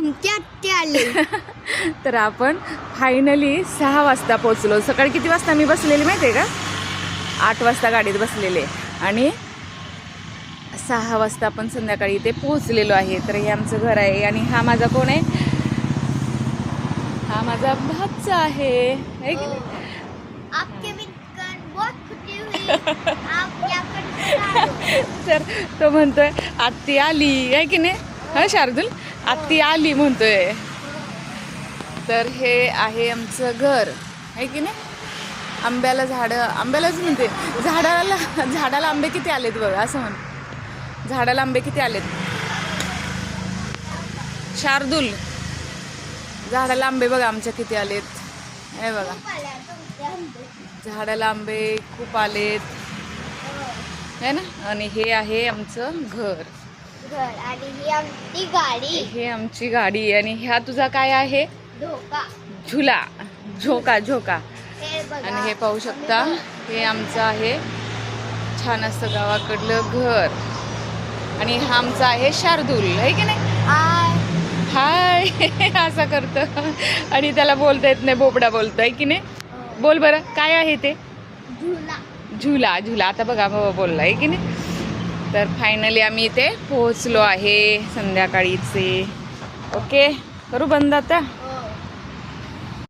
आमच्या आले. तर आपण फायनली 6 वाजता पोहोचलो. सकाळी किती वाजता मी बसलेली माहिती आहे का? 8 वाजता गाडीत बसलेले आणि 6 वाजता आपण संध्याकाळी इथे पोहोचलेलो आहे. तर हे आमचं घर आहे आणि हा माझा कोण आहे? हा माझा भाचा आहे. आपके मित्र बहुत खुशी हुई आप क्या करते. तर तो म्हणतोय आत्ती आली आहे की नाही? हा शार्दूल, आत्ती आली म्हणतोय. तर हे आहे आमचं घर आहे की नाही? आंब्यालाच म्हणते, झाडाला आंबे किती आलेत बघा, असं म्हण. झाडाला आंबे किती आलेत शार्दूल? झाडाला आंबे बघा आमच्या किती आलेत. हे बघा, झाडाला आंबे खूप आलेत है ना. आणि हे आहे आमचं घर आणि ही आमची गाडी. हे आमची गाडी. आणि ह्या तुझा काय आहे? धोका. झुला, झोका. हे बघा. आणि हे पाहू शकता, हे आमचं आहे छान असं गावाकडलं घर. आणि हा आमचा आहे शार्दूल आहे की नाही? हाय असा करतो आणि त्याला बोलता येत नाही, बोबडा बोलतोय की नाही. बोल बरं, काय आहे ते? झुला. आता बघा बाबा बोलला आहे की नाही. तर फायनली आम्ही इथे पोहोचलो आहे संध्याकाळीचे. ओके, करू बंद आता.